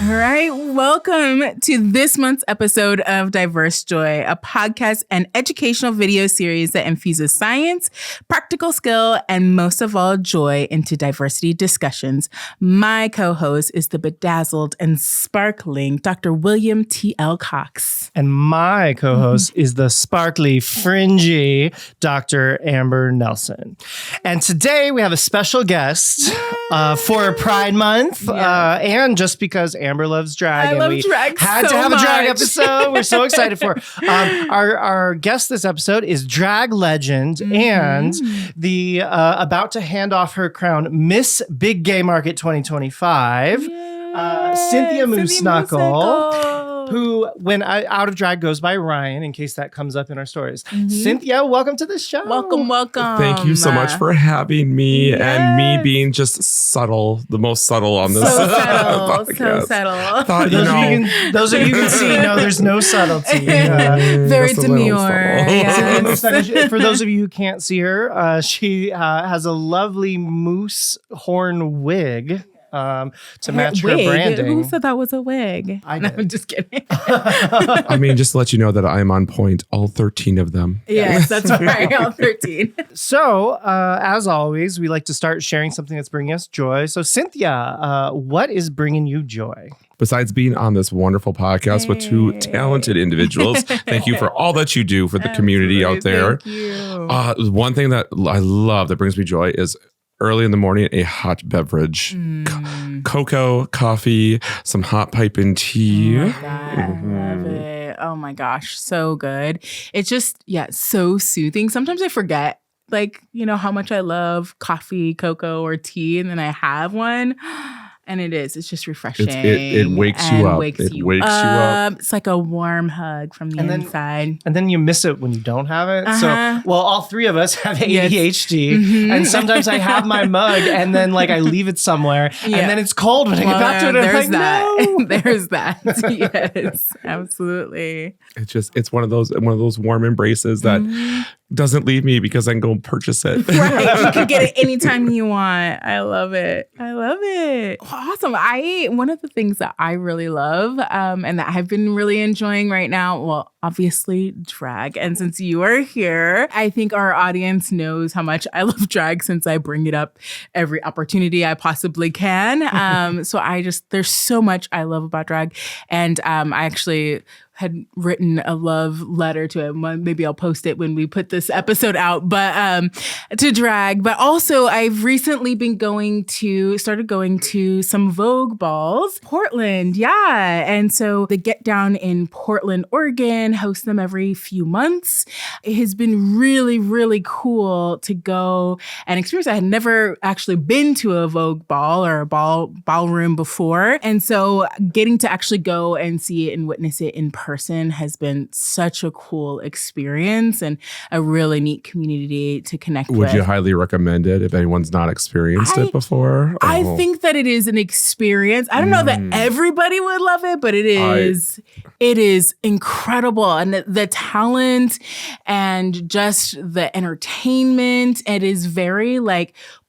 All right, welcome to this month's episode of Diverse Joy, a podcast and educational video series that infuses science, practical skill, and most of all, joy into diversity discussions. My co-host is the bedazzled and sparkling Dr. William T.L. Cox. And my co-host is the sparkly, fringy Dr. Amber Nelson. And today we have a special guest for Pride Month, and just because Amber loves drag, and we had to have a drag episode. We're so excited for it. Our guest this episode is drag legend and the about to hand off her crown Miss Big Gay Market 2025, Cynthia Mooseknuckle. Who, when out of drag, goes by Ryan, in case that comes up in our stories. Cynthia, welcome to the show. Welcome. Thank you so much for having me, and me being just subtle, the most subtle on this podcast. So subtle. Thought, Those of you who can see, no, there's no subtlety. Very demure. Yes. For those of you who can't see her, she has a lovely moose horn wig. To match her branding. Who said that was a wig? I'm just kidding. I mean, just to let you know that I am on point, all 13 of them. Yes, that's right, all 13. So, as always, we like to start sharing something that's bringing us joy. So, Cynthia, what is bringing you joy? Besides being on this wonderful podcast with two talented individuals, thank you for all that you do for the community out there. Thank you. One thing that I love that brings me joy is early in the morning, a hot beverage. Cocoa, coffee, some hot pipe and tea. Oh my God, I love it. Oh my gosh, so good. It's just, so soothing. Sometimes I forget, how much I love coffee, cocoa, or tea, and then I have one. And it's just refreshing. It wakes you up. It wakes you up. It's like a warm hug from the inside. And then you miss it when you don't have it. So, all three of us have ADHD. And sometimes I have my mug and then I leave it somewhere. And then it's cold when I get back to it. There's I'm like, no. There's that. Yes, absolutely. It's one of those warm embraces that doesn't leave me because I can go purchase it. Right. You can get it anytime you want. I love it. Awesome. One of the things that I really love and that I've been really enjoying right now, well, obviously drag. And since you are here, I think our audience knows how much I love drag since I bring it up every opportunity I possibly can. So there's so much I love about drag. And I actually had written a love letter to it. Maybe I'll post it when we put this episode out, but to drag. But also I've recently started going to some Vogue Balls, Portland. Yeah. And so the Get Down in Portland, Oregon, host them every few months. It has been really, really cool to go and experience. I had never actually been to a Vogue Ball or a ballroom before. And so getting to actually go and see it and witness it in person has been such a cool experience and a really neat community to connect with. Would you highly recommend it if anyone's not experienced it before? I think that it is an experience. I don't know that everybody would love it, but it is incredible. And the talent and just the entertainment, it is very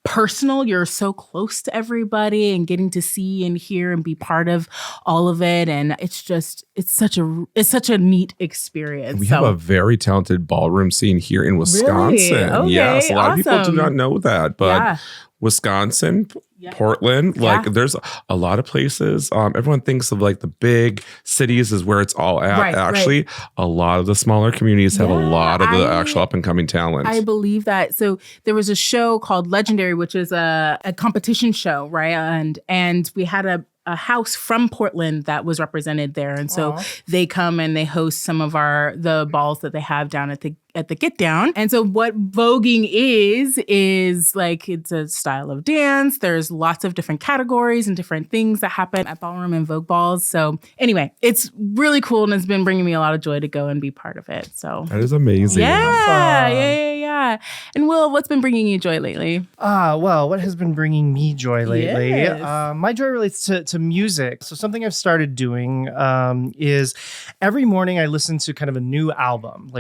personal. You're so close to everybody and getting to see and hear and be part of all of it. And it's such a neat experience. We have a very talented ballroom scene here in Wisconsin. Really? Okay, yes, a lot of people do awesome. not know that, but Wisconsin, Portland, there's a lot of places. Everyone thinks of the big cities is where it's all at. Right, Actually, a lot of the smaller communities have a lot of the actual up and coming talent. I believe that. So there was a show called Legendary, which is a competition show, right? And we had a house from Portland that was represented there. And so they come and they host some of the balls that they have down at the Get Down. And so what voguing is it's a style of dance. There's lots of different categories and different things that happen at ballroom and Vogue Balls. So anyway, it's really cool and it's been bringing me a lot of joy to go and be part of it. So that is amazing. Yeah. And Will, what's been bringing you joy lately? Well, what has been bringing me joy lately? Yes. My joy relates to music. So something I've started doing is every morning I listen to kind of a new album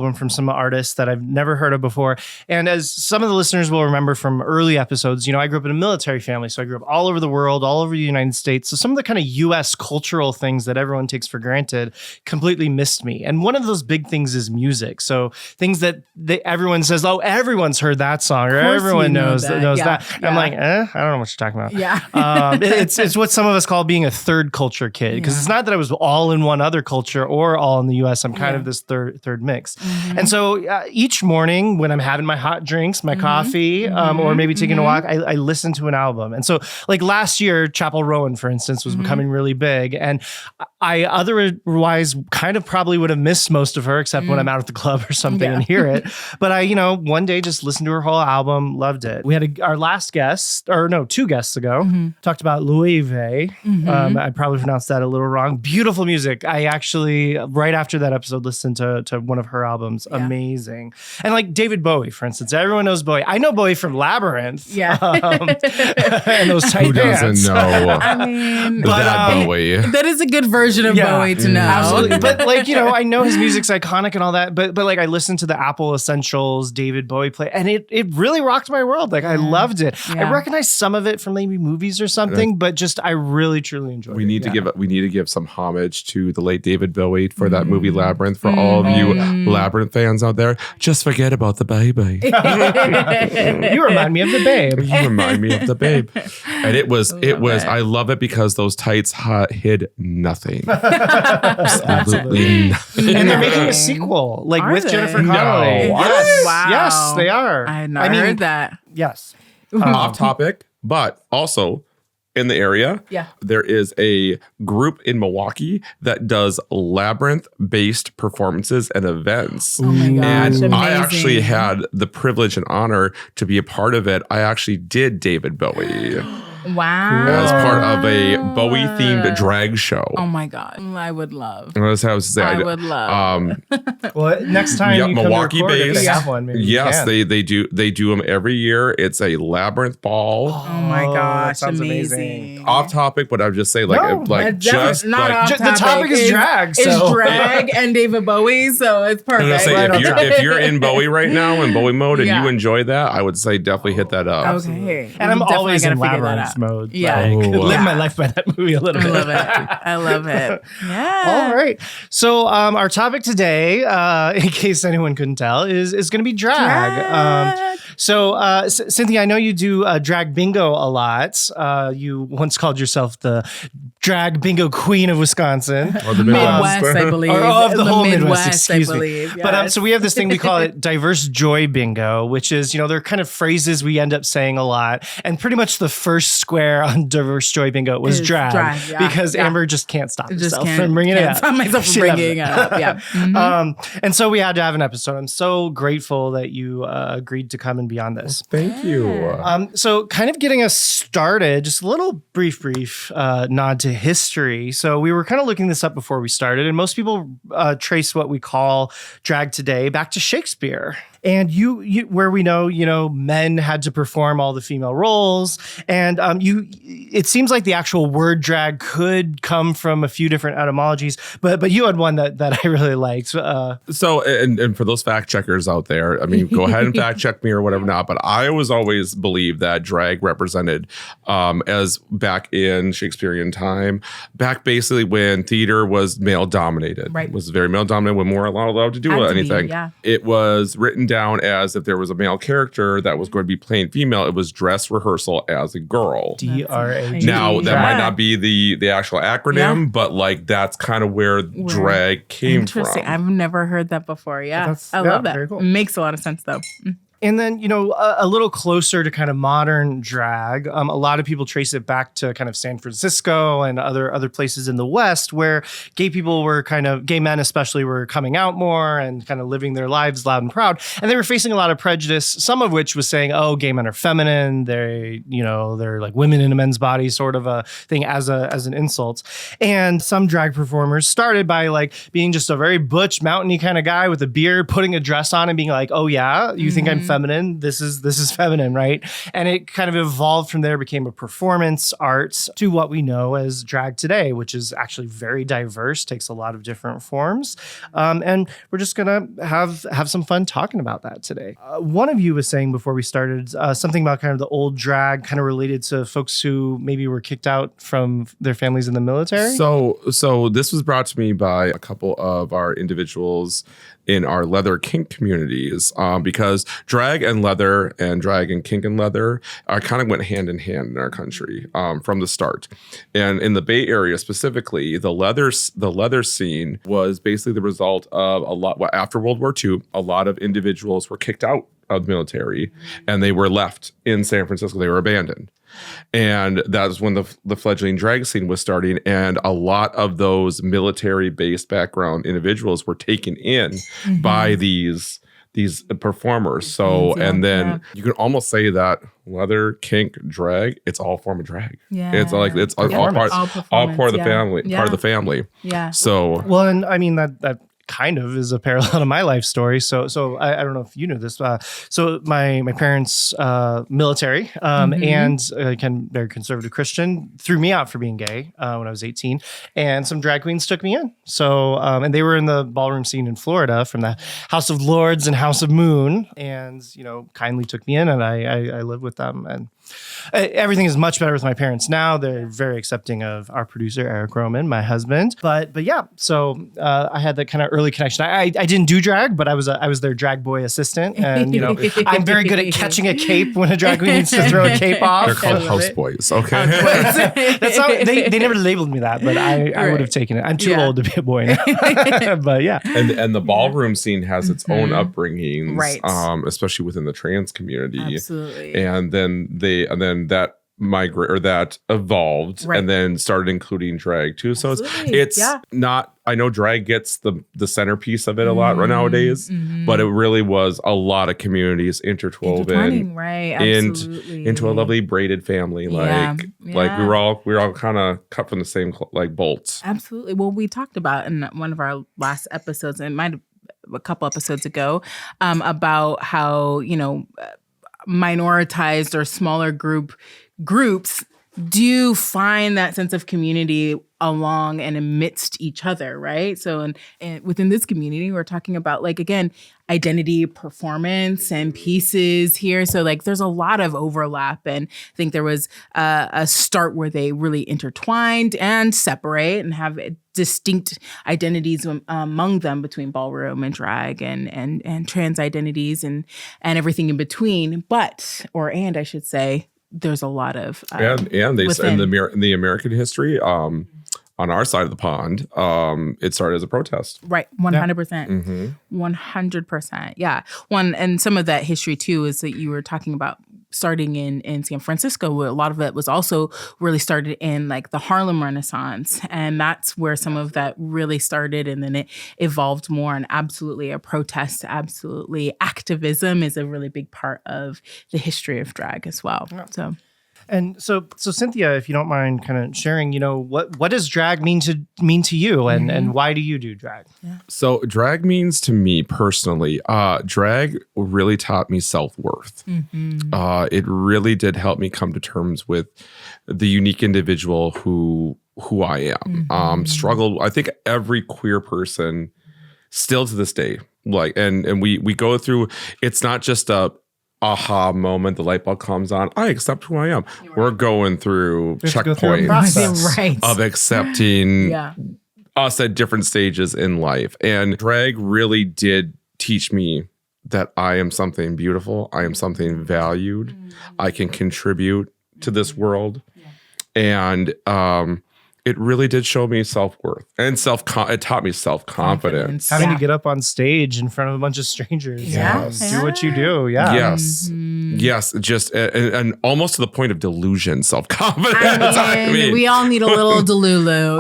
album from some artists that I've never heard of before. And as some of the listeners will remember from early episodes, I grew up in a military family. So I grew up all over the world, all over the United States. So some of the kind of US cultural things that everyone takes for granted completely missed me. And one of those big things is music. So things that everyone says, oh, everyone's heard that song, or everyone knows that. And I'm like, I don't know what you're talking about. Yeah. It's what some of us call being a third culture kid, because it's not that I was all in one other culture or all in the US. I'm kind of this third mix. And so each morning when I'm having my hot drinks, my coffee, or maybe taking a walk, I listen to an album. And so like last year, Chapel Rowan, for instance, was becoming really big. And I otherwise kind of probably would have missed most of her, except when I'm out at the club or something and hear it. But I, one day just listened to her whole album, loved it. We had our last guest, or no, 2 guests ago, talked about Loewe. I probably pronounced that a little wrong. Beautiful music. I actually, right after that episode, listened to one of her albums. Amazing. And like David Bowie, for instance. Everyone knows Bowie. I know Bowie from Labyrinth. Yeah. And those tight Who pants. doesn't know I mean, that Bowie? That is a good version of Bowie to know. Absolutely. But like, I know his music's iconic and all that, but like I listened to the Apple Essentials David Bowie play, and it really rocked my world. Like I loved it. I recognized some of it from maybe movies or something, but just I really truly enjoyed it. We need to give some homage to the late David Bowie for that movie Labyrinth. For all of you Labyrinth fans out there, just forget about the baby. You remind me of the babe. You remind me of the babe. And it was I love it because those tights hid nothing. Absolutely nothing. And they're making a sequel, like with Jennifer Connelly. No. Yes. Wow. Yes, they are. I had not heard that. Yes. Off topic, but also in the area, there is a group in Milwaukee that does Labyrinth-based performances and events. Oh my gosh, and amazing. I actually had the privilege and honor to be a part of it. I actually did David Bowie. Wow. As part of a Bowie-themed drag show. Oh my God. I would love. That's how I was saying. I would love. Well, next time you Milwaukee come to record, based. if they have one, maybe Yes, they do them every year. It's a Labyrinth ball. Oh my gosh, sounds amazing. Off topic, but I would just say Not off topic. The topic is drag. It's So. drag and David Bowie, so it's perfect. Say, if you're in Bowie right now, in Bowie mode, and you enjoy that, I would say definitely hit that up. Okay. And I'm always in figure that Labyrinth out. mode. Yeah. Live my life by that movie a little bit. I love it. Yeah. All right. So our topic today, in case anyone couldn't tell, is going to be drag. So Cynthia, I know you do drag bingo a lot. You once called yourself the drag bingo queen of Wisconsin. Or the Midwest, I believe. Or of the whole Midwest, excuse I me. believe. Yes. But so we have this thing we call it diverse joy bingo, which is, they're kind of phrases we end up saying a lot. And pretty much the first square on diverse joy bingo was drag because Amber just can't stop herself from bringing it up. Stop myself from bringing it up. Yeah. Mm-hmm. And so we had to have an episode. I'm so grateful that you agreed to come and be on this. Thank you. So kind of getting us started, just a little brief nod to history. So we were kind of looking this up before we started, and most people trace what we call drag today back to Shakespeare. And you where we know, men had to perform all the female roles. And it seems like the actual word drag could come from a few different etymologies, but you had one that I really liked. So, and for those fact checkers out there, I mean, go ahead and fact check me or whatever not, but I was always believed that drag represented, as back in Shakespearean time, back basically when theater was male dominated. Right. It was very male dominated, when more allowed to do anything. It was written down as if there was a male character that was going to be playing female, it was dress rehearsal as a girl. DRAG. Now that might not be the actual acronym, but like that's kind of where drag came from. Interesting. I've never heard that before. Yeah. I love that. Very cool. Makes a lot of sense though. And then, a little closer to kind of modern drag, a lot of people trace it back to kind of San Francisco and other places in the West where gay men especially, were coming out more and kind of living their lives loud and proud. And they were facing a lot of prejudice, some of which was saying, oh, gay men are feminine. They're like women in a men's body sort of a thing as an insult. And some drag performers started by like being just a very butch, mountainy kind of guy with a beard, putting a dress on and being like, oh yeah, you think I'm feminine. This is feminine, right? And it kind of evolved from there, became a performance art to what we know as drag today, which is actually very diverse, takes a lot of different forms. And we're just gonna have some fun talking about that today. One of you was saying before we started something about kind of the old drag, kind of related to folks who maybe were kicked out from their families in the military. So this was brought to me by a couple of our individuals in our leather kink communities, because drag and leather and drag and kink and leather kind of went hand in hand in our country from the start. And in the Bay Area specifically, the leather scene was basically the result of after World War II, a lot of individuals were kicked out of the military and they were left in San Francisco. They were abandoned. And that was when the fledgling drag scene was starting. And a lot of those military-based background individuals were taken in by these performers. So, and then you can almost say that leather, kink, drag, it's all form of drag. Yeah. It's like, it's all part of the family, part of the family. Yeah. So, well, and I mean, that kind of is a parallel to my life story. So I don't know if you knew this. So my parents, military, and very conservative Christian, threw me out for being gay when I was 18, and some drag queens took me in. So and they were in the ballroom scene in Florida from the House of Lords and House of Moon, and kindly took me in, and I lived with them. And everything is much better with my parents now. They're very accepting of our producer, Eric Roman, my husband. But yeah, so I had that kind of early connection. I didn't do drag, but I was their drag boy assistant. And, I'm very good at catching a cape when a drag queen needs to throw a cape off. they're called houseboys. Okay. That's how, they never labeled me that, but I would have taken it. I'm too old to be a boy now. But yeah. And the ballroom scene has its own upbringings, right. Especially within the trans community. Absolutely. And then that that evolved, right. And then started including drag too. So it's not, I know drag gets the centerpiece of it a lot nowadays, but it really was a lot of communities interwoven right, into a lovely braided family. Like we were all kind of cut from the same like bolts. Absolutely. Well, we talked about in one of our last episodes, and it might have a couple episodes ago, about how, minoritized or smaller groups do find that sense of community along and amidst each other, right? So and within this community, we're talking about, like, again, identity, performance, and pieces here. So like there's a lot of overlap, and I think there was a start where they really intertwined and separate and have distinct identities among them between ballroom and drag and trans identities and everything in between. And I should say, there's a lot of and they in the American history, on our side of the pond, it started as a protest. Right, 100%, 100%. Yeah, and some of that history too is that you were talking about starting in San Francisco, where a lot of it was also really started in like the Harlem Renaissance, and that's where some of that really started, and then it evolved more. And absolutely, a protest, absolutely, activism is a really big part of the history of drag as well. Yeah. So Cynthia, if you don't mind kind of sharing, what does drag mean to you, and why do you do drag? Yeah. So drag means to me personally, drag really taught me self-worth. It really did help me come to terms with the unique individual who I am. Struggled. I think every queer person still to this day, like, and we go through, it's not just a aha moment, the light bulb comes on, I accept who I am. Right. We're going through checkpoints of accepting us at different stages in life. And drag really did teach me that I am something beautiful. I am something valued. I can contribute to this world. And it really did show me self-worth and it taught me self-confidence. Having to get up on stage in front of a bunch of strangers. Do what you do. Yeah. Yes. Just and almost to the point of delusion, self-confidence. We all need a little delulu,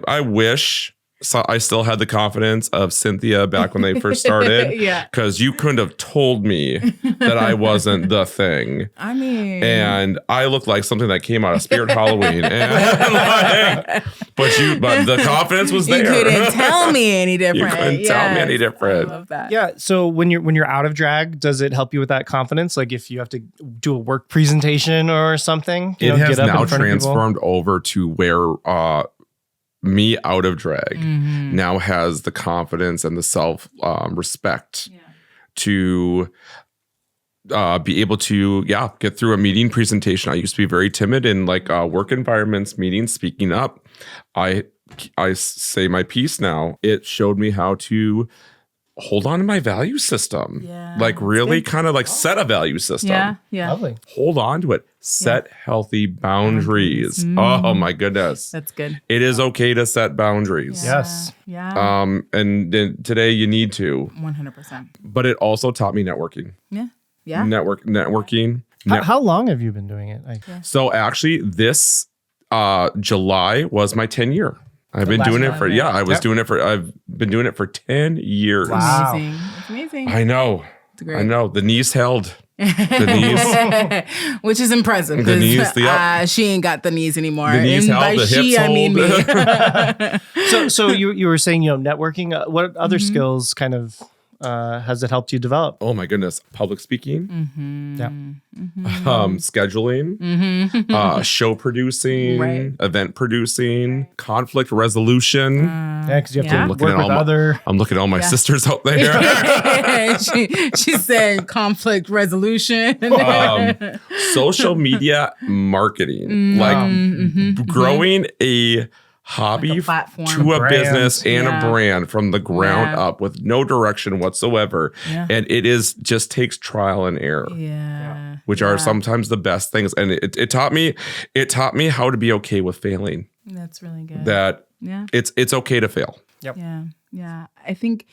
I wish So I still had the confidence of Cynthia back when they first started. Yeah. Because you couldn't have told me that I wasn't the thing. I mean. And I looked like something that came out of Spirit Halloween. And but the confidence was there. You couldn't tell me any different. You couldn't tell me any different. I love that. Yeah. So when you're out of drag, does it help you with that confidence? Like if you have to do a work presentation or something, it has get up now in front of people? transformed over to where me out of drag now has the confidence and the self respect to be able to get through a meeting presentation. I used to be very timid in like work environments, meetings, speaking up. I say my piece now. It showed me how to hold on to my value system. Yeah, like really kind of like set a value system. Yeah. Lovely. Hold on to it. Set healthy boundaries. Oh my goodness. That's good. It is okay to set boundaries. Yes. Yeah. And then today you need to. 100%. But it also taught me networking. Yeah. Yeah. Networking. How long have you been doing it? So actually this July was my 10 year. I've been doing it for I've been doing it for 10 years. Wow. Amazing. It's amazing. I know. It's great. I know. The knees held. The knees. Which is impressive. The knees, she ain't got the knees anymore. The knees and held, by the she, hips I mean hold. me. So you were saying, networking. What other skills kind of has it helped you develop? Oh my goodness. Public speaking. Yeah. Scheduling. Show producing. Event producing. Conflict resolution. Yeah, because you have to work looking at with other. I'm looking at all my sisters out there. she said conflict resolution. Social media marketing. Growing a hobby like a platform. to a Brand. business and a brand from the ground up with no direction whatsoever. Yeah. And it just takes trial and error. Yeah. Which are sometimes the best things. And it taught me how to be okay with failing. That's really good. That it's okay to fail. Yep. Yeah. I think,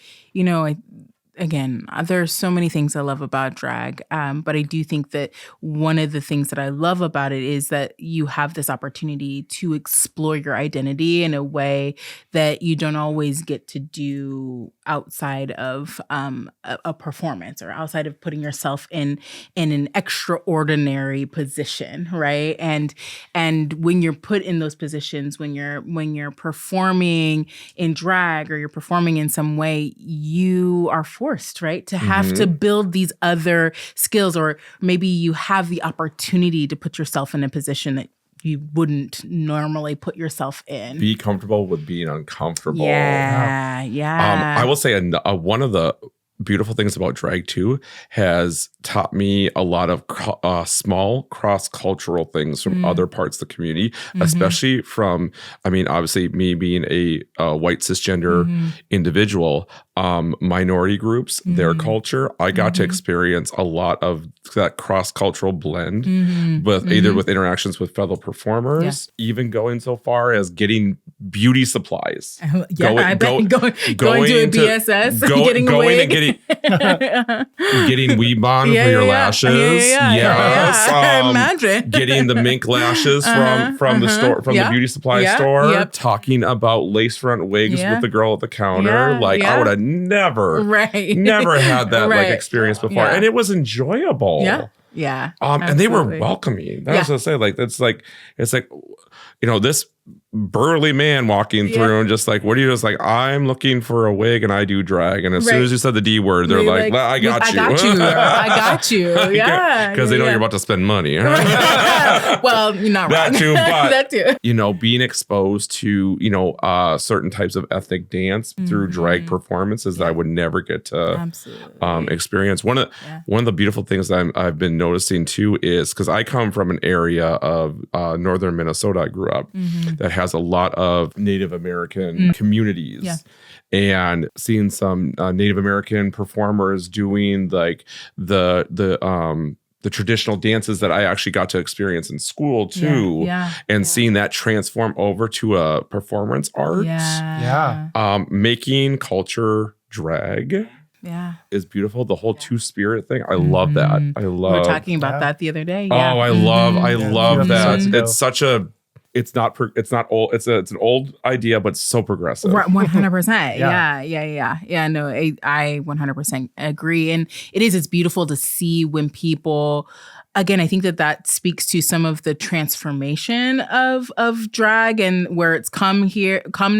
again, there's so many things I love about drag, but I do think that one of the things that I love about it is that you have this opportunity to explore your identity in a way that you don't always get to do outside of a performance or outside of putting yourself in an extraordinary position, right? And when you're put in those positions, when you're performing in drag or you're performing in some way, you are forced, right, to have to build these other skills, or maybe you have the opportunity to put yourself in a position that you wouldn't normally put yourself in. Be comfortable with being uncomfortable. Yeah. I will say one of the beautiful things about drag too has taught me a lot of small cross-cultural things from other parts of the community, especially from, obviously me being a white cisgender individual, minority groups, their culture. I got to experience a lot of that cross-cultural blend with either with interactions with fellow performers, even going so far as getting beauty supplies. I bet going to a BSS, getting a wig. Getting weave on for your lashes. Yes. Imagine. Getting the mink lashes from the store, from the beauty supply store. Talking about lace front wigs with the girl at the counter. I would have never had that experience before. And it was enjoyable. Yeah. And they were welcoming. That was what I say. It's like, this burly man walking through and just like, what are you just like, I'm looking for a wig and I do drag. And as soon as you said the D word, they're like, I got you. I got you. Yeah. Because they know you're about to spend money. Well, you're not that wrong. too, but that too. Being exposed to, certain types of ethnic dance through drag performances that I would never get to experience. One of the beautiful things that I've been noticing too is, because I come from an area of northern Minnesota, I grew up, that has a lot of Native American communities, and seeing some Native American performers doing like the traditional dances that I actually got to experience in school too, and seeing that transform over to a performance art, making culture drag. Is beautiful. The whole two-spirit thing. I love that. We were talking about that the other day. Oh, I love that. It's such a it's not old. It's an old idea, but so progressive. Right, 100%. Yeah. No, I 100% agree. And it's beautiful to see when people, again, I think that speaks to some of the transformation of drag and where it's come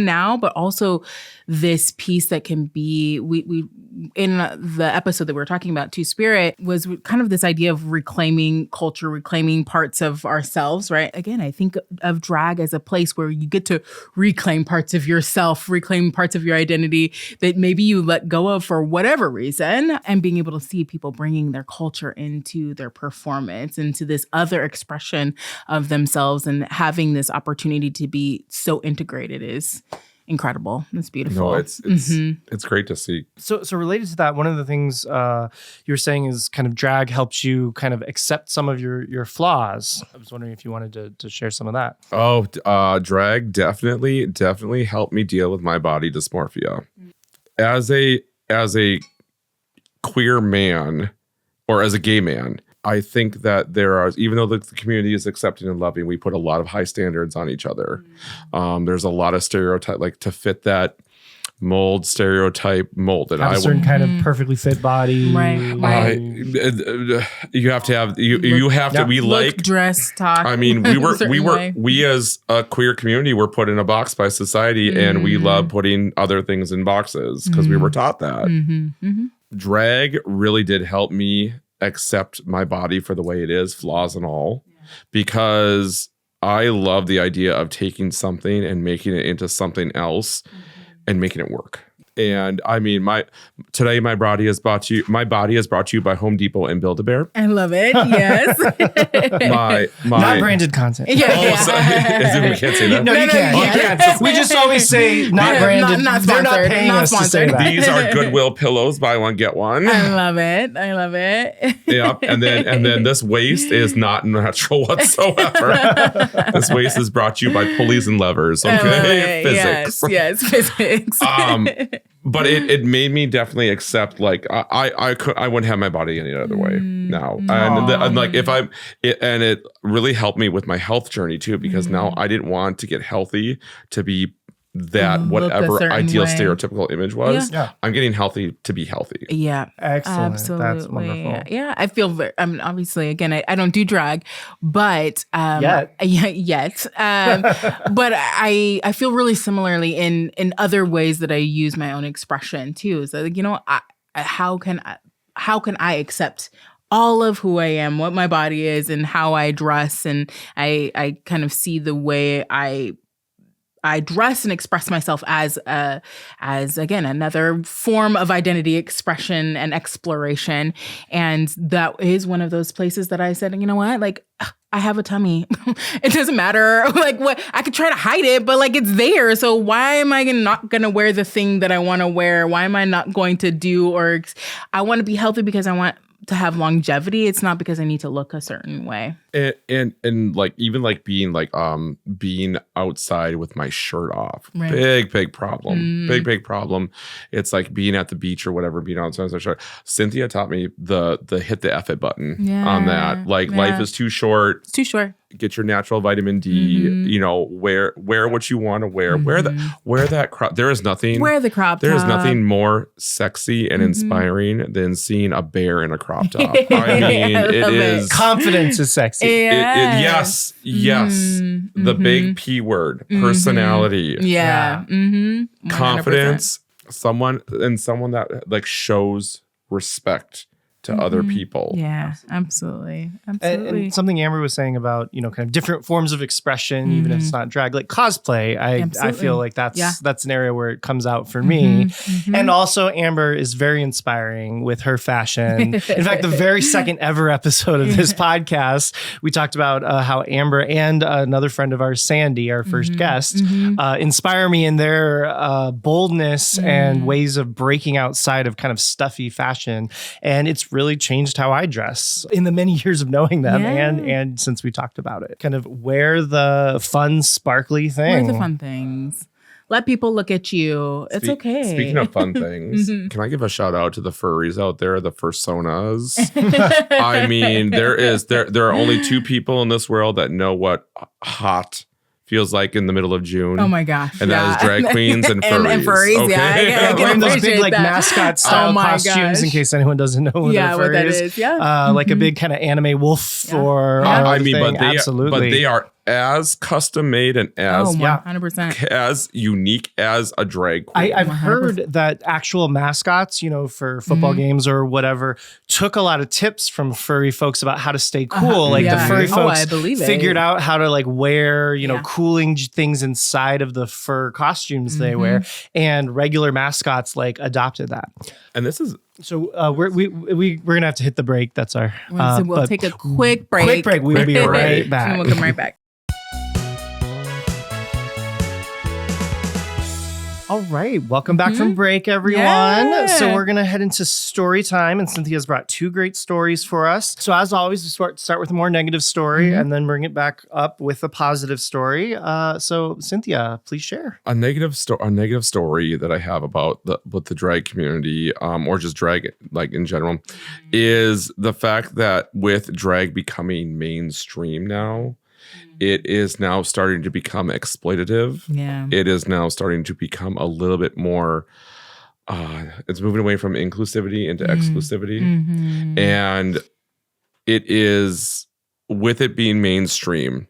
now, but also this piece that can be, we in the episode that we were talking about, Two Spirit, was kind of this idea of reclaiming culture, reclaiming parts of ourselves, right? Again, I think of drag as a place where you get to reclaim parts of yourself, reclaim parts of your identity that maybe you let go of for whatever reason, and being able to see people bringing their culture into their performance, into this other expression of themselves, and having this opportunity to be so integrated is incredible. It's beautiful. No, it's great to see. So related to that, one of the things you were saying is kind of drag helps you kind of accept some of your flaws. I was wondering if you wanted to share some of that. Oh, drag definitely helped me deal with my body dysmorphia. As a queer man, or as a gay man, I think that even though the community is accepting and loving, we put a lot of high standards on each other. There's a lot of stereotype, like to fit that stereotype mold. And have a certain kind of perfectly fit body. Right. You have to have, you have to, we look, like dress, talk. I mean, we as a queer community were put in a box by society, and we love putting other things in boxes because we were taught that. Drag really did help me accept my body for the way it is, flaws and all, because I love the idea of taking something and making it into something else and making it work. And I mean, my body is brought to you by Home Depot and Build-A-Bear. I love it. Yes. my not branded content. Sorry. We can't say that. No, you can't. You can't. We just always say not branded. Not They're not paying us to say that. These are Goodwill pillows. Buy one, get one. I love it. Yeah, and then this waist is not natural whatsoever. This waist is brought to you by pulleys and levers. Okay, physics. Yes, physics. But it made me definitely accept, like, I wouldn't have my body any other way now. And like it really helped me with my health journey too, because now I didn't want to get healthy to be that whatever ideal stereotypical image was. Yeah. I'm getting healthy to be healthy. Yeah. Excellent. Absolutely. That's wonderful. Yeah. I feel obviously, again, I don't do drag, but yet. But I feel really similarly in other ways that I use my own expression too. So, you know, how can I accept all of who I am, what my body is, and how I dress, and I kind of see the way I dress and express myself as again, another form of identity expression and exploration. And that is one of those places that I said, you know what, like, I have a tummy. It doesn't matter. Like, what, I could try to hide it, but like, it's there. So why am I not going to wear the thing that I want to wear? Why am I not going to do, or I want to be healthy because I want to have longevity. It's not because I need to look a certain way. And like, even like being outside with my shirt off, right. big problem. Big problem. It's like being at the beach or whatever, being outside with my shirt. Cynthia taught me the hit the F it button on that. Like, life is too short. It's too short. Get your natural vitamin D. You know, wear what you want to wear. Wear that crop. There is nothing. Wear the crop top. There is nothing more sexy and inspiring than seeing a bear in a crop top. I mean, it is. Confidence is sexy. Yes. The big P word, personality. Yeah. Confidence. Someone that like shows respect to other people. Yeah, absolutely. And something Amber was saying about, you know, kind of different forms of expression, even if it's not drag, like cosplay. I feel like that's an area where it comes out for me. And also Amber is very inspiring with her fashion. In fact, the very second ever episode of this podcast, we talked about how Amber and another friend of ours, Sandy, our first guest, inspire me in their boldness and ways of breaking outside of kind of stuffy fashion. And it's really changed how I dress in the many years of knowing them and since we talked about it. Kind of wear the fun, sparkly thing. Wear the fun things. Let people look at you. It's okay. Speaking of fun things, can I give a shout out to the furries out there, the fursonas? I mean, there are only two people in this world that know what hot feels like in the middle of June. Oh my gosh. And that is drag queens and furries. and furries, okay? yeah. Wearing those big like that. mascot style costumes in case anyone doesn't know what a fur is. Yeah. Like a big kind of anime wolf or I mean, thing. but they are as custom made and as 100%. as unique as a drag queen. I've heard that actual mascots, for football games or whatever, took a lot of tips from furry folks about how to stay cool. Like the furry folks figured out how to like wear, cooling things inside of the fur costumes they wear, and regular mascots like adopted that. And this is so we're gonna have to hit the break. That's our. So we'll take a quick break. Quick break. We will be right back. And we'll come right back. All right. Welcome back from break, everyone. Yeah. So we're going to head into story time, and Cynthia's brought 2 great stories for us. So as always, we start with a more negative story and then bring it back up with a positive story. So Cynthia, please share. a negative story that I have about with the drag community, or just drag like in general, is the fact that with drag becoming mainstream now, it is now starting to become exploitative. Yeah. It is now starting to become a little bit more, it's moving away from inclusivity into exclusivity. And it is, with it being mainstream,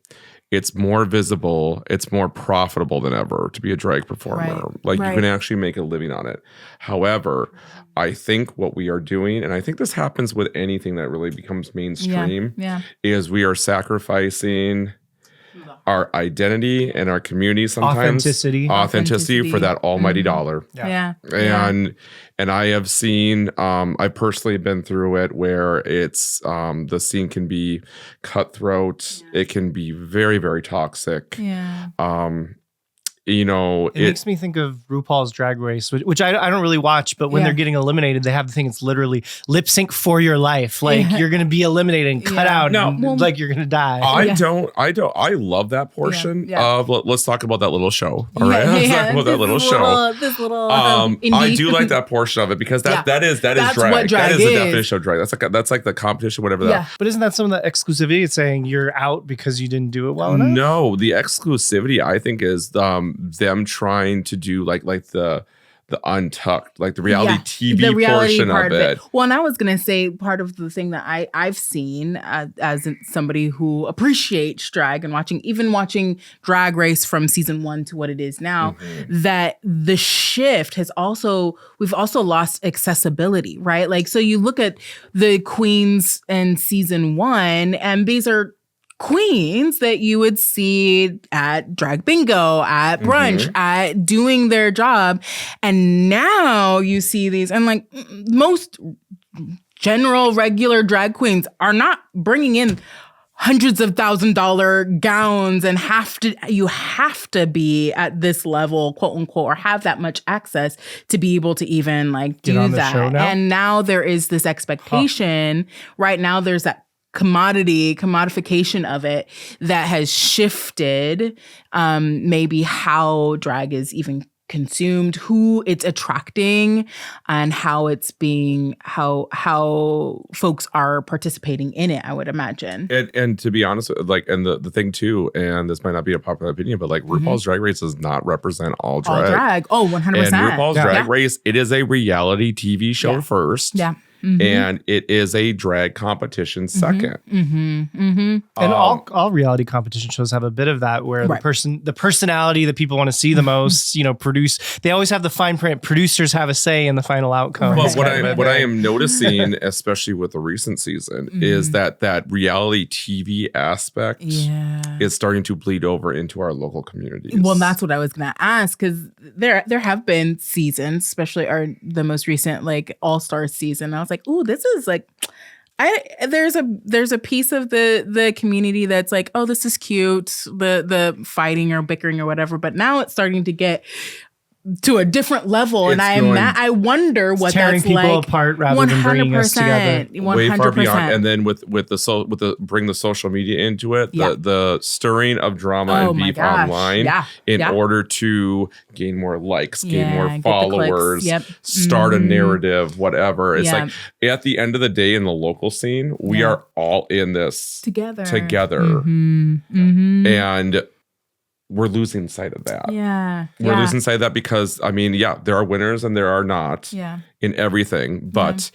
it's more visible, it's more profitable than ever to be a drag performer. You can actually make a living on it. However, I think what we are doing, and I think this happens with anything that really becomes mainstream, is we are sacrificing our identity and our community sometimes. Authenticity for that almighty dollar. And I have seen, I've personally been through it where it's, the scene can be cutthroat. It can be very, very toxic. It makes me think of RuPaul's Drag Race, which I don't really watch, but when they're getting eliminated, they have the thing. It's literally lip sync for your life. Like you're going to be eliminated and cut out. Like you're going to die. I love that portion of, let's talk about that little show. All right. Let's talk about that little show. This little, I do like that portion of it because that is drag. What drag that is is the definition of drag. That's like the competition, whatever that. But isn't that some of the exclusivity? It's saying you're out because you didn't do it well enough? No, the exclusivity I think is them trying to do like the untucked, like the reality TV portion of it. Well, and I was gonna say part of the thing that I've seen as somebody who appreciates drag and watching Drag Race from season 1 to what it is now, that the shift has we've also lost accessibility, right? Like, so you look at the queens in season 1, and these are queens that you would see at drag bingo, at brunch, at doing their job. And now you see these, and like most general regular drag queens are not bringing in hundreds of $1,000 gowns and you have to be at this level, quote unquote, or have that much access to be able to even like do that. And now there is this expectation. Right now there's that commodification of it that has shifted maybe how drag is even consumed, who it's attracting, and how it's being how folks are participating in it, I would imagine. And to be honest, like, and the thing too, and this might not be a popular opinion, but like RuPaul's Drag Race does not represent all drag. Oh, 100%. And RuPaul's Drag Race, it is a reality TV show first. And it is a drag competition second. And all reality competition shows have a bit of that, where the personality that people want to see the most, they always have the fine print. Producers have a say in the final outcome. Well, what I am noticing, especially with the recent season, is that reality TV aspect is starting to bleed over into our local communities. Well, that's what I was going to ask, because there have been seasons, especially the most recent like All-Star season. I was like, ooh, this is like, there's a piece of the community that's like, oh, this is cute, the fighting or bickering or whatever. But now it's starting to get to a different level, and I wonder what tearing that's people like. apart rather than bringing us together. 100%. Way far beyond. And then with the bring the social media into it, the stirring of drama and beef online in order to gain more likes, gain more followers, start a narrative, whatever. It's like at the end of the day in the local scene, we are all in this together. And we're losing sight of that. Yeah. We're losing sight of that because, I mean, there are winners and there are not in everything. But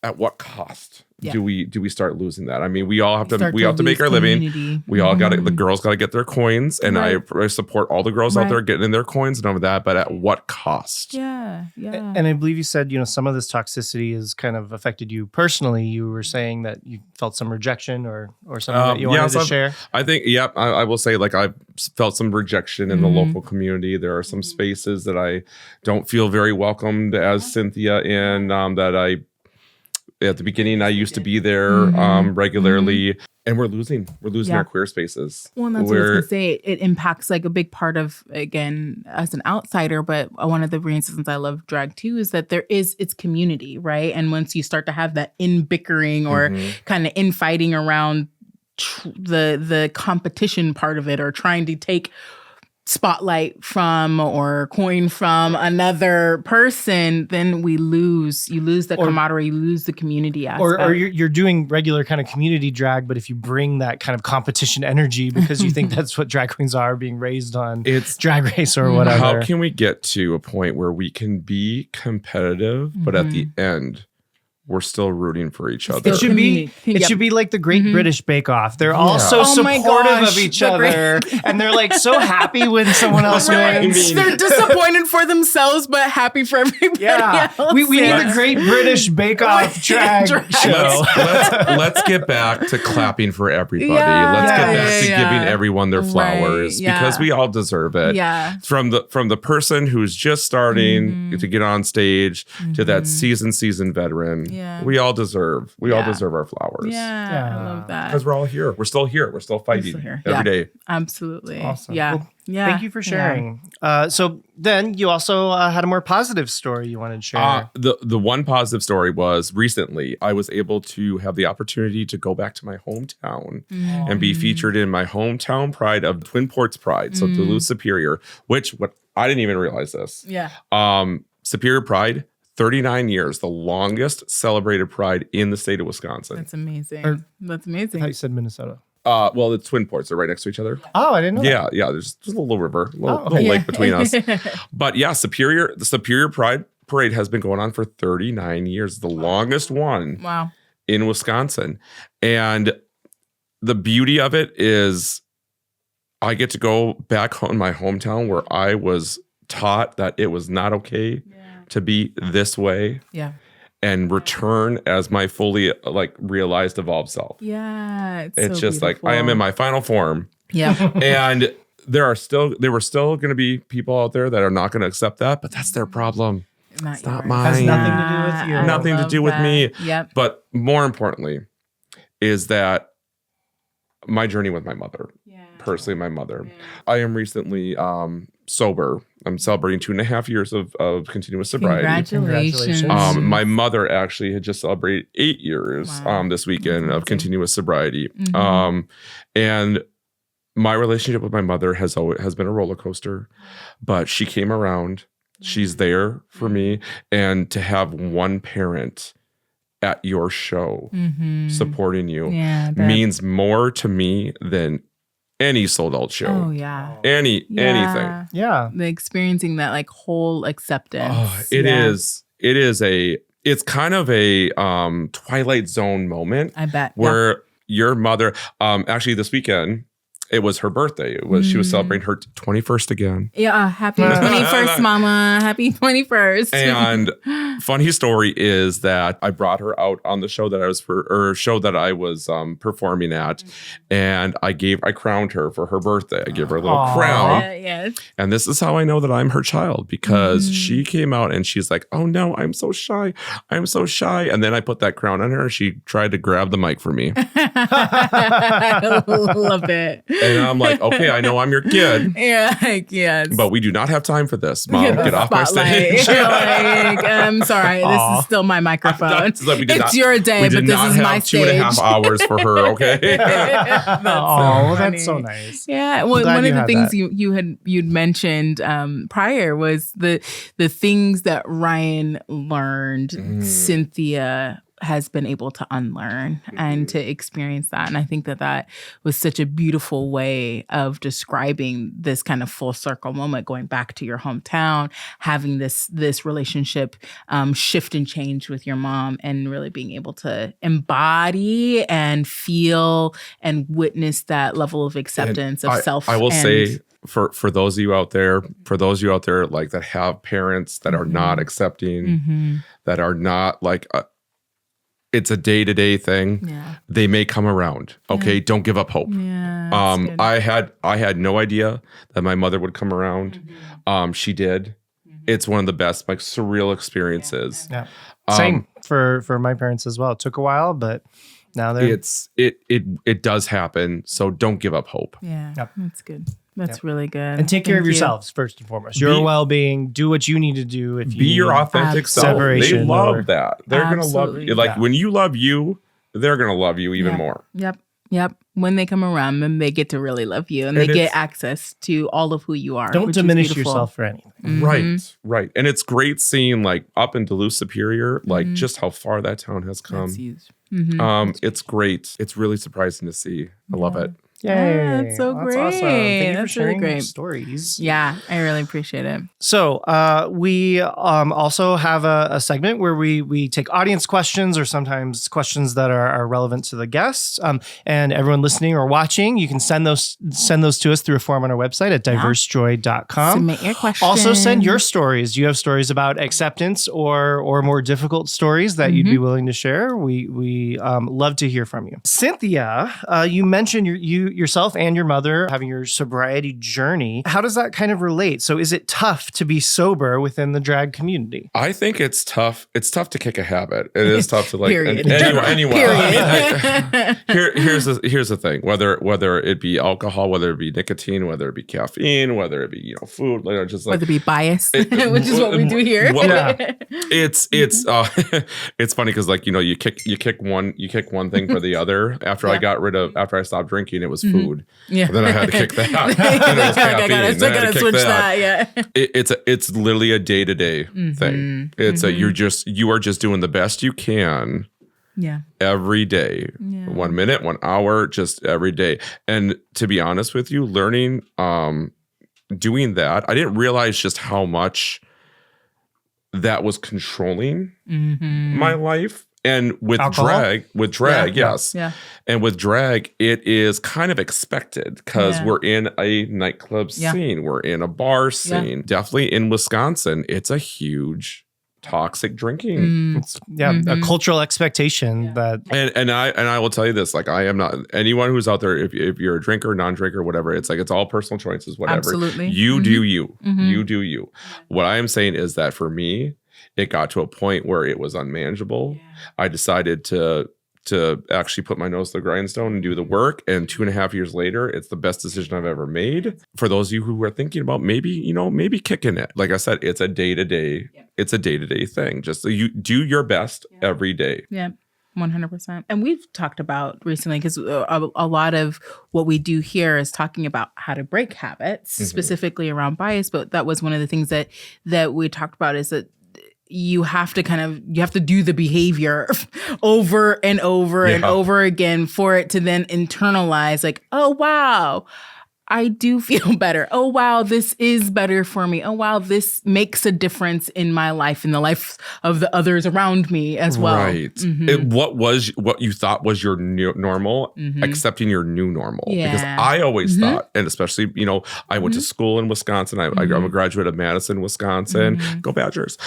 at what cost do we start losing that? I mean, we all have to make our living. We all the girls got to get their coins. And I support all the girls out there getting in their coins and all of that. But at what cost? Yeah. And I believe you said, some of this toxicity has kind of affected you personally. You were saying that you felt some rejection or something that you wanted to share. I think, I will say, like, I've felt some rejection in the local community. There are some spaces that I don't feel very welcomed as Cynthia in, that at the beginning, I used to be there regularly, and we're losing our queer spaces. Well, and that's what I was going to say. It impacts like a big part of, again, as an outsider, but one of the reasons I love drag too is that it's community, right? And once you start to have that bickering or kind of infighting around the competition part of it, or trying to take spotlight from or coin from another person, then you lose the camaraderie, you lose the community aspect. Or you're doing regular kind of community drag, but if you bring that kind of competition energy because you think that's what drag queens are, being raised on it's Drag Race or whatever. How can we get to a point where we can be competitive, but at the end, we're still rooting for each other? It should be like the Great British Bake Off. They're all so supportive of each other, and they're like so happy when someone else wins. They're disappointed for themselves, but happy for everybody else. We need the Great British Bake Off drag show. Let's get back to clapping for everybody. Let's get back to giving everyone their flowers because we all deserve it. Yeah. From the person who's just starting to get on stage to that seasoned veteran. Yeah. We all deserve our flowers. Yeah. I love that. Because we're all here. We're still here. We're still fighting every day. Absolutely. Awesome. Yeah. Well, thank you for sharing. So then you also had a more positive story you wanted to share. The one positive story was recently I was able to have the opportunity to go back to my hometown and be featured in my hometown pride of Twin Ports Pride. So Duluth Superior, which I didn't even realize this. Yeah. Superior Pride, 39 years, the longest celebrated pride in the state of Wisconsin. That's amazing. That's amazing. I thought you said Minnesota. Well, the Twin Ports are right next to each other. Oh, I didn't know that. Yeah. There's a little river, a little lake between us. But yeah, the Superior Pride Parade has been going on for 39 years, the longest one in Wisconsin. And the beauty of it is I get to go back home in my hometown where I was taught that it was not okay to be this way. Yeah. And return as my fully realized evolved self. Yeah. It's so just beautiful. I am in my final form. Yeah. And there were still going to be people out there that are not going to accept that, but that's their problem. It's not mine. Has nothing to do with you. Nothing to do with me. Yep. But more importantly is that my journey with my mother, personally my mother. Yeah. I am recently sober. I'm celebrating 2.5 years of continuous sobriety. Congratulations. My mother actually had just celebrated 8 years this weekend of continuous sobriety. And my relationship with my mother has been a roller coaster, but she came around. She's there for me. And to have one parent at your show supporting you means more to me than any sold out show. Oh yeah. Anything. Yeah. The experiencing that whole acceptance. Oh, it's kind of a Twilight Zone moment. I bet. Where your mother, actually this weekend, it was her birthday. She was celebrating her 21st again. Yeah, happy 21st, Mama. Happy 21st. And funny story is that I brought her out on the show that I was performing at, and I crowned her for her birthday. I gave her a little crown. Yes. And this is how I know that I'm her child, because she came out and she's like, "Oh no, I'm so shy. I'm so shy." And then I put that crown on her. She tried to grab the mic from me. I love it. And I'm like, okay, I know I'm your kid. Yes. But we do not have time for this. Mom, get off my stage. I'm sorry. This is still my microphone. It's your day, but this is my stage. 2.5 hours for her, okay? That's so nice. Yeah. Well, one of the things you'd mentioned prior was the things that Ryan learned, Cynthia has been able to unlearn and to experience that. And I think that was such a beautiful way of describing this kind of full circle moment, going back to your hometown, having this relationship shift and change with your mom, and really being able to embody and feel and witness that level of acceptance of self. I will say, for those of you out there, like that have parents that are not accepting, that are not like, it's a day-to-day thing. Yeah. They may come around. Okay. Yeah. Don't give up hope. Yeah, I had no idea that my mother would come around. She did. It's one of the best, like, surreal experiences. Yeah. Same for my parents as well. It took a while, but now it does happen. So don't give up hope. Yeah. Yep. That's good. That's really good. And take care of yourselves first and foremost. Your well-being. Do what you need to do. If you be your authentic self. They love that. They're gonna love you. Like when you love you, they're gonna love you even more. Yep. When they come around, then they get to really love you, and they get access to all of who you are. Don't diminish yourself for anything. Right. And it's great seeing, like, up in Duluth Superior, like just how far that town has come. That's huge. It's great. It's really surprising to see. I love it. Yay. Yeah, that's so great. Awesome. Thank you for that's sharing really great. Stories. Yeah, I really appreciate it. So we also have a segment where we take audience questions, or sometimes questions that are relevant to the guests. And everyone listening or watching, you can send those to us through a form on our website at diversejoy.com. Submit your questions. Also send your stories. Do you have stories about acceptance or more difficult stories that you'd be willing to share? We love to hear from you. Cynthia, you mentioned yourself and your mother having your sobriety journey. How does that kind of relate? So is it tough to be sober within the drag community? I think it's tough. It's tough to kick a habit. It is tough to, like, Period. Anyway. Period. Here's the thing. Whether it be alcohol, whether it be nicotine, whether it be caffeine, whether it be food, just like, whether it be bias, which is what we do here. It's funny because, like, you kick one thing for the other. After I stopped drinking, it was food. Yeah. Then I had to kick that. I gotta switch that. Yeah. It's literally a day-to-day thing. It's you are just doing the best you can. Yeah. Every day. Yeah. 1 minute, 1 hour, just every day. And to be honest with you, learning, doing that, I didn't realize just how much that was controlling my life. And with drag, yes. Yeah. And with drag, it is kind of expected because we're in a nightclub scene. We're in a bar scene. Yeah. Definitely in Wisconsin, it's a huge toxic drinking. A cultural expectation that. And I will tell you this, like, I am not anyone who's out there. If you're a drinker, non-drinker, whatever, it's like, it's all personal choices, whatever. Absolutely. You do you. You do you. What I am saying is that for me, it got to a point where it was unmanageable. Yeah. I decided to actually put my nose to the grindstone and do the work. And 2.5 years later, it's the best decision I've ever made. For those of you who are thinking about maybe kicking it, like I said, it's a day-to-day. Yeah. It's a day-to-day thing. Just so you do your best every day. Yeah. 100%. And we've talked about recently, because a lot of what we do here is talking about how to break habits, specifically around bias. But that was one of the things that we talked about, is that you have to do the behavior over and over and over again for it to then internalize, like, oh, wow, I do feel better. Oh, wow, this is better for me. Oh, wow, this makes a difference in my life, in the life of the others around me as well. Right. What you thought was your new normal, accepting your new normal. Yeah. Because I always thought, and especially, I went to school in Wisconsin. I'm a graduate of Madison, Wisconsin. Go Badgers.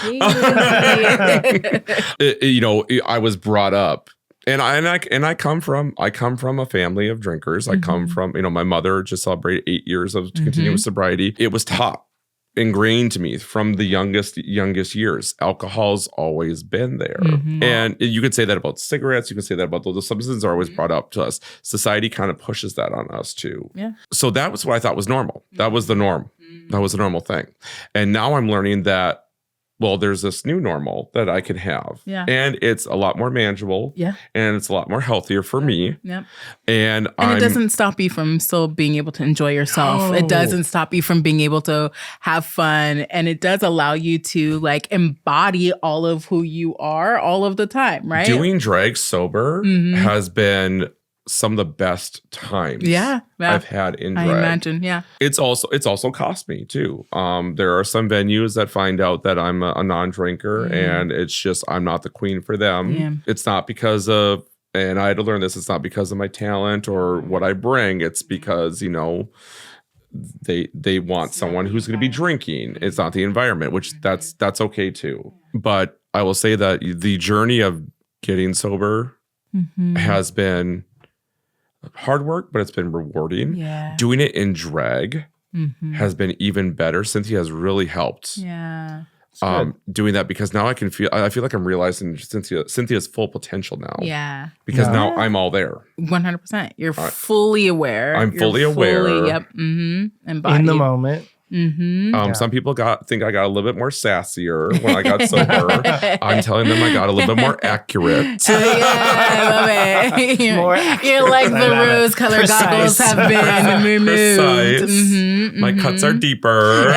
I was brought up. And I come from a family of drinkers. I come from, my mother just celebrated 8 years of continuous sobriety. It was taught, ingrained to me from the youngest years. Alcohol's always been there. And you could say that about cigarettes. You can say that about those substances are always brought up to us. Society kind of pushes that on us too. Yeah. So that was what I thought was normal. That was the norm. That was the normal thing. And now I'm learning that well, there's this new normal that I can have. Yeah. And it's a lot more manageable. Yeah. And it's a lot more healthier for me. Yep. And it doesn't stop you from still being able to enjoy yourself. No. It doesn't stop you from being able to have fun. And it does allow you to like embody all of who you are all of the time, right? Doing drag sober has been some of the best times I've had in drag. I imagine, yeah. It's also cost me too. There are some venues that find out that I'm a non-drinker and it's just I'm not the queen for them. Yeah. It's not because of, and I had to learn this, it's not because of my talent or what I bring. It's because, you know, they want someone who's going to be drinking. It's not the environment, which that's okay too. But I will say that the journey of getting sober has been hard work, but it's been rewarding. Yeah. Doing it in drag has been even better. Cynthia has really helped. Yeah. Doing that because now I feel like I'm realizing Cynthia's full potential now. Yeah. Because now I'm all there. 100%. You're fully aware. I'm fully aware. Yep. Embodied. In the moment. Some people think I got a little bit more sassier when I got sober. I'm telling them I got a little bit more accurate. I love it. You're like the rose-colored goggles have been removed. Precise. My cuts are deeper.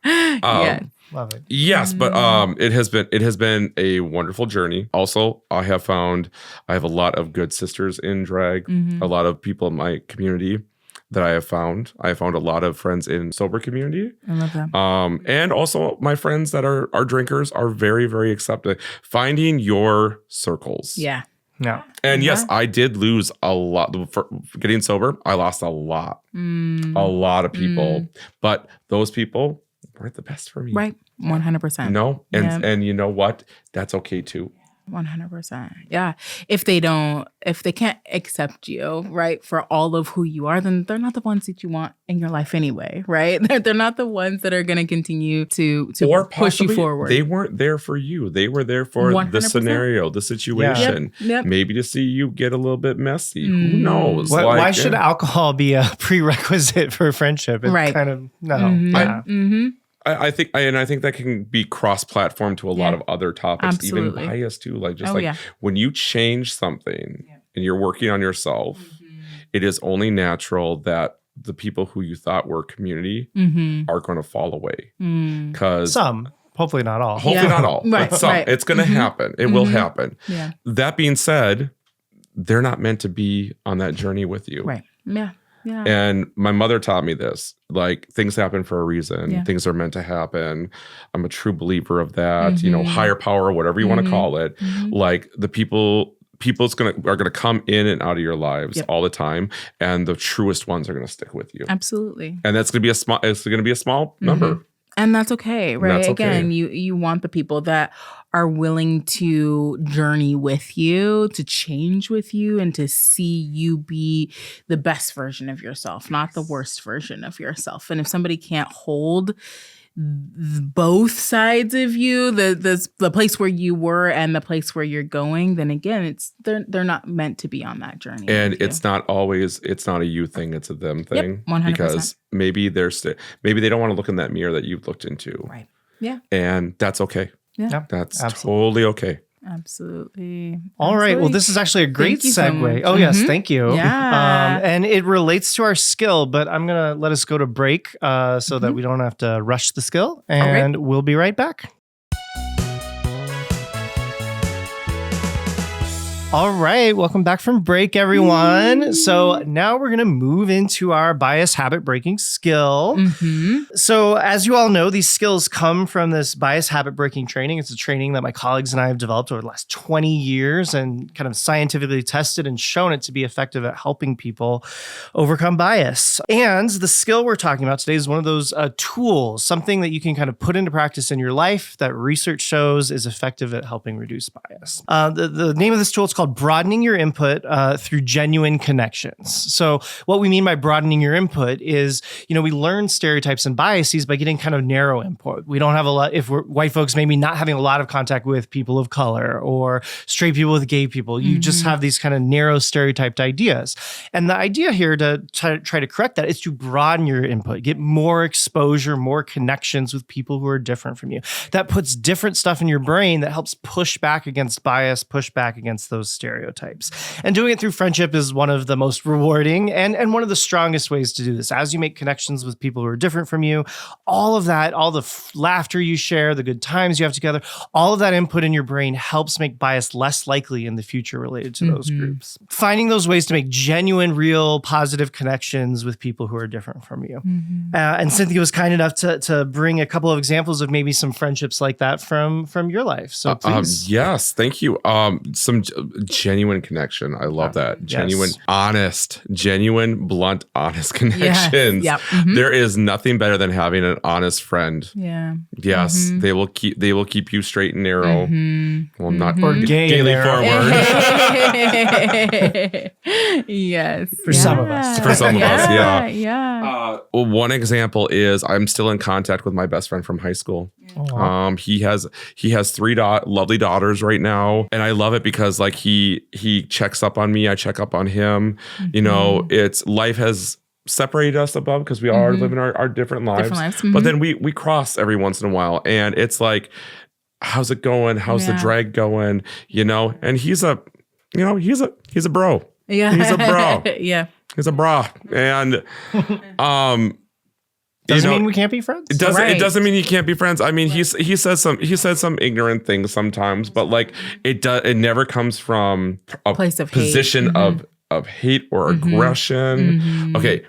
Yeah. Love it. Yes, but it has been a wonderful journey. Also, I have a lot of good sisters in drag, a lot of people in my community that I have found. I have found a lot of friends in sober community. I love them. And also my friends that are drinkers are very, very accepting. Finding your circles. Yeah. No. And yes, I did lose a lot. For getting sober, I lost a lot. A lot of people. But those people weren't the best for me. Right. 100%. No. And you know what? That's okay too. 100%. Yeah. If they can't accept you, right, for all of who you are, then they're not the ones that you want in your life anyway, right? They're not the ones that are going to continue to push you forward. They weren't there for you. They were there for 100%. The scenario, the situation. Yep. Maybe to see you get a little bit messy. Who knows? Why should alcohol be a prerequisite for friendship? It's right. kind of, no. I think that can be cross-platform to a lot of other topics, Absolutely. even bias too. Like when you change something and you're working on yourself, it is only natural that the people who you thought were community are going to fall away. Because some, hopefully not all. Hopefully not all, right, but some. Right. It's going to happen. It will happen. Yeah. That being said, they're not meant to be on that journey with you. Right. Yeah. Yeah. And my mother taught me this, like things happen for a reason. Yeah. Things are meant to happen. I'm a true believer of that, you know, higher power, whatever you want to call it. Like the people's are gonna come in and out of your lives all the time. And the truest ones are gonna stick with you. Absolutely. And it's gonna be a small number. And that's okay, right? That's okay. Again, you want the people that are willing to journey with you, to change with you, and to see you be the best version of yourself, not the worst version of yourself. And if somebody can't hold both sides of you, the place where you were and the place where you're going, then again, they're not meant to be on that journey. And it's not a you thing, it's a them thing. 100%. Because maybe maybe they don't want to look in that mirror that you've looked into. Right. Yeah. And that's okay. Yeah. That's Absolutely. totally okay. Absolutely. All right. Well, this is actually a great Thank you so segue. much. Oh, yes. Thank you. Yeah. And it relates to our skill, but I'm going to let us go to break so that we don't have to rush the skill. And we'll be right back. All right. Welcome back from break, everyone. So now we're going to move into our bias habit breaking skill. So as you all know, these skills come from this bias habit breaking training. It's a training that my colleagues and I have developed over the last 20 years and kind of scientifically tested and shown it to be effective at helping people overcome bias. And the skill we're talking about today is one of those tools, something that you can kind of put into practice in your life that research shows is effective at helping reduce bias. The name of this tool is called called broadening your input through genuine connections. So what we mean by broadening your input is, we learn stereotypes and biases by getting kind of narrow input. We don't have a lot, if we're white folks, maybe not having a lot of contact with people of color or straight people with gay people. You just have these kind of narrow stereotyped ideas. And the idea here to try to correct that is to broaden your input, get more exposure, more connections with people who are different from you. That puts different stuff in your brain that helps push back against bias, push back against those stereotypes. And doing it through friendship is one of the most rewarding and one of the strongest ways to do this. As you make connections with people who are different from you, all of that, all the laughter you share, the good times you have together, all of that input in your brain helps make bias less likely in the future related to those groups. Finding those ways to make genuine, real, positive connections with people who are different from you. And Cynthia was kind enough to bring a couple of examples of maybe some friendships like that from your life. So please. Yes, thank you. Some genuine connection. I love that. Genuine, honest, genuine, blunt, honest connections. Yep. There is nothing better than having an honest friend. Yeah. Yes, they will keep you straight and narrow. Well, not Or gaily forward. Yes. For some of us. For some of us, yeah. Yeah. Well, one example is I'm still in contact with my best friend from high school. He has 3 lovely daughters right now, and I love it because like he checks up on me, I check up on him. It's life has separated us above because we are living our different lives. But then we cross every once in a while, and it's like, how's it going? How's the drag going? And he's a bro. Yeah. He's a bro. Yeah. He's a bra. And doesn't mean we can't be friends. It doesn't mean you can't be friends. I mean, he says some ignorant things sometimes, but like it never comes from a place of position hate. of hate or aggression. Okay.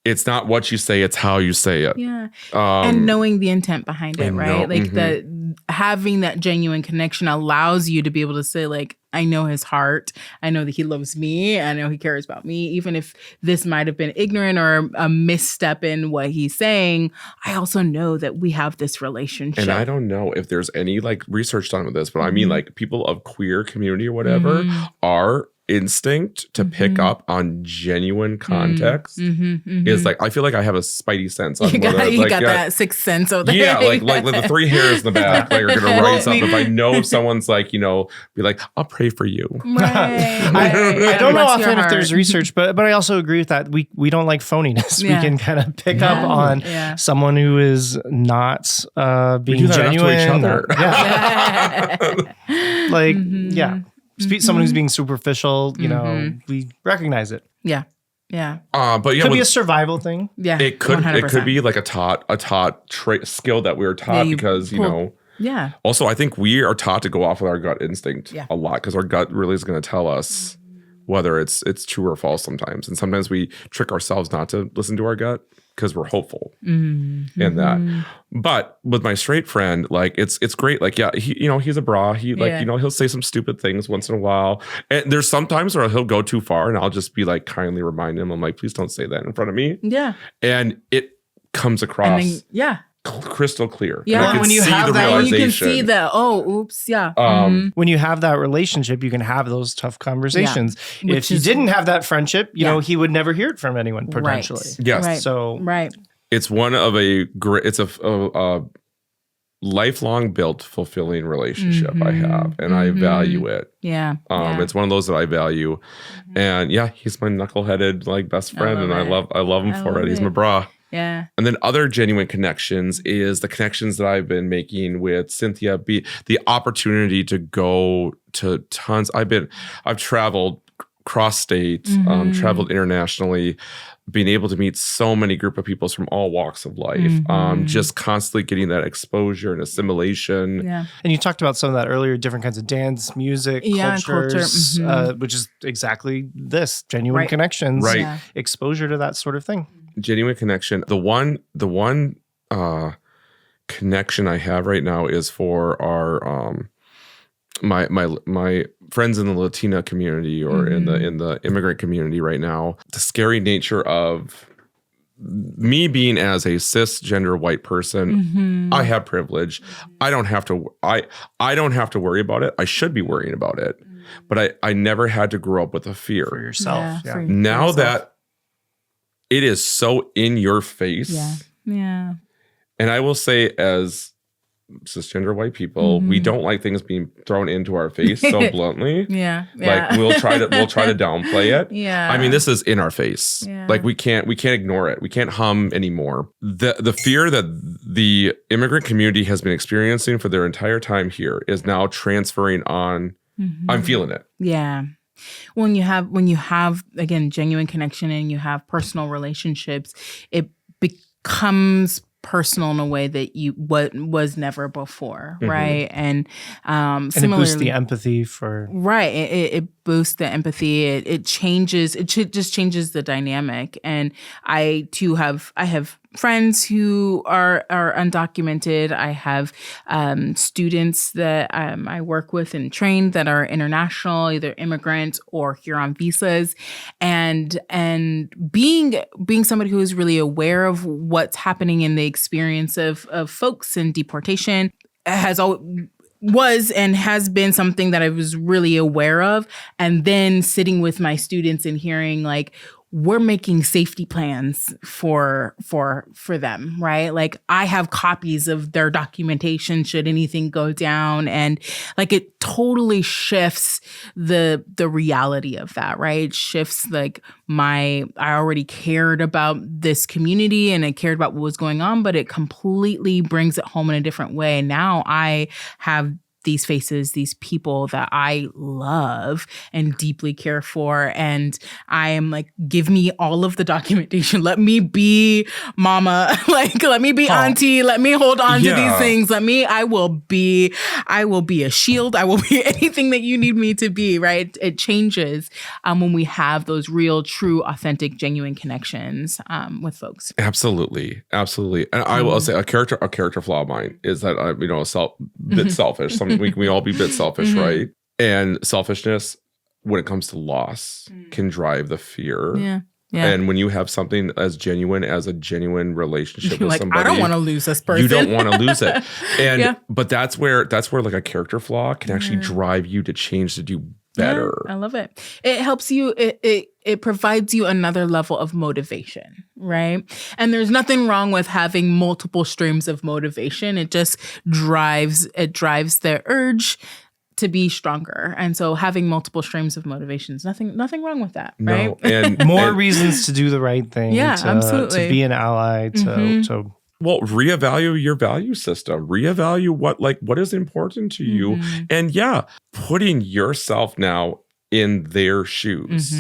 It's not what you say, it's how you say it. Yeah. And knowing the intent behind it, right? Having that genuine connection allows you to be able to say, like, I know his heart. I know that he loves me. I know he cares about me. Even if this might have been ignorant or a misstep in what he's saying, I also know that we have this relationship. And I don't know if there's any like research done with this, but I mean, like people of queer community or whatever are instinct to pick up on genuine context is like, I feel like I have a spidey sense on you got that sixth sense over there. Yeah, like the 3 hairs in the back like are gonna rise up if I know someone's like, be like, I'll pray for you. Right. I don't know often if there's research, but I also agree with that. We don't like phoniness. Yeah. We can kind of pick up on someone who is not being genuine. To each other. Someone who's being superficial, we recognize it. Yeah. Yeah. But yeah, could be a survival thing. Yeah. It could 100%. be like a taught skill that we were taught because Yeah. Also, I think we are taught to go off with our gut instinct a lot because our gut really is going to tell us whether it's true or false sometimes. And sometimes we trick ourselves not to listen to our gut because we're hopeful in that. But with my straight friend, like it's great. Like, yeah, he's a bra. He he'll say some stupid things once in a while. And there's sometimes where he'll go too far and I'll just be like kindly remind him. I'm like, please don't say that in front of me. Yeah. And it comes across. Crystal clear. Yeah, when you have that, you can see that. Oh, oops, yeah. When you have that relationship, you can have those tough conversations. Yeah. If you didn't have that friendship, he would never hear it from anyone potentially. Right. Yes. Right. So it's one of a lifelong built fulfilling relationship I have, and I value it. Yeah. It's one of those that I value, and he's my knuckleheaded like best friend, and I love him for it. He's my bra. Yeah. And then other genuine connections is the connections that I've been making with Cynthia. The opportunity to go to tons. I've traveled cross state, traveled internationally, being able to meet so many group of people from all walks of life, just constantly getting that exposure and assimilation. Yeah. And you talked about some of that earlier, different kinds of dance, music, cultures, which is exactly this, genuine connections, exposure to that sort of thing. Genuine connection. The one connection I have right now is for our my friends in the Latina community or in the immigrant community right now. The scary nature of me being as a cisgender white person, I have privilege. I don't have to worry about it. I should be worrying about it. but I never had to grow up with a fear. For yourself. for Now yourself. that it is so in your face. Yeah. And I will say, as cisgender white people, we don't like things being thrown into our face so bluntly. Like we'll try to downplay it. I mean, this is in our face. Like we can't ignore it. We can't hum anymore. The fear that the immigrant community has been experiencing for their entire time here is now transferring on. I'm feeling it. Yeah. When you have again genuine connection and you have personal relationships, it becomes personal in a way that was never before, right? And and similarly, it boosts the empathy for it boosts the empathy. It changes. It just changes the dynamic. And I have friends who are undocumented. I have students that I work with and train that are international, either immigrant or here on visas, and being somebody who is really aware of what's happening in the experience of folks in deportation was and has been something that I was really aware of. And then sitting with my students and hearing like, we're making safety plans for them, right? Like I have copies of their documentation should anything go down. And like it totally shifts the reality of that, right? It shifts like I already cared about this community and I cared about what was going on, but it completely brings it home in a different way. Now I have these faces, these people that I love and deeply care for. And I am like, give me all of the documentation. Let me be mama. Like, let me be auntie. Let me hold on to these things. I will be a shield. I will be anything that you need me to be, right? It changes when we have those real, true, authentic, genuine connections with folks. Absolutely. And I will say a character flaw of mine is that I'm, bit selfish. We all be a bit selfish, right? And selfishness, when it comes to loss, can drive the fear. Yeah. And when you have something as genuine as a genuine relationship with somebody, I don't want to lose this person. You don't want to lose it. And but that's where like a character flaw can actually drive you to change, to do better. Yeah, I love it. It helps you. It provides you another level of motivation, right? And there's nothing wrong with having multiple streams of motivation. It just drives the urge to be stronger. And so having multiple streams of motivation is nothing wrong with that, right? And more reasons to do the right thing. Absolutely. To be an ally, to well, reevaluate your value system. Reevaluate what is important to you. And putting yourself now in their shoes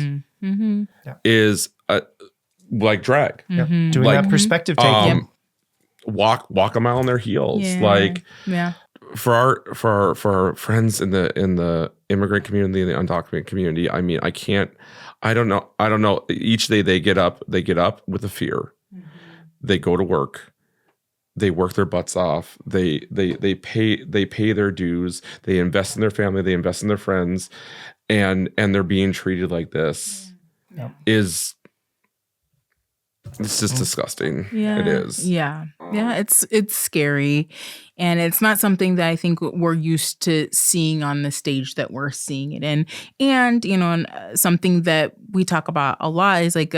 is like drag. Doing that perspective taking. Walk a mile on their heels. For our friends in the immigrant community, the undocumented community, I mean, I don't know. Each day they get up with a fear. They go to work. They work their butts off. They pay their dues. They invest in their family. They invest in their friends, and they're being treated like this. It's just disgusting. It is. It's scary, and it's not something that I think we're used to seeing on the stage that we're seeing it in. And something that we talk about a lot is like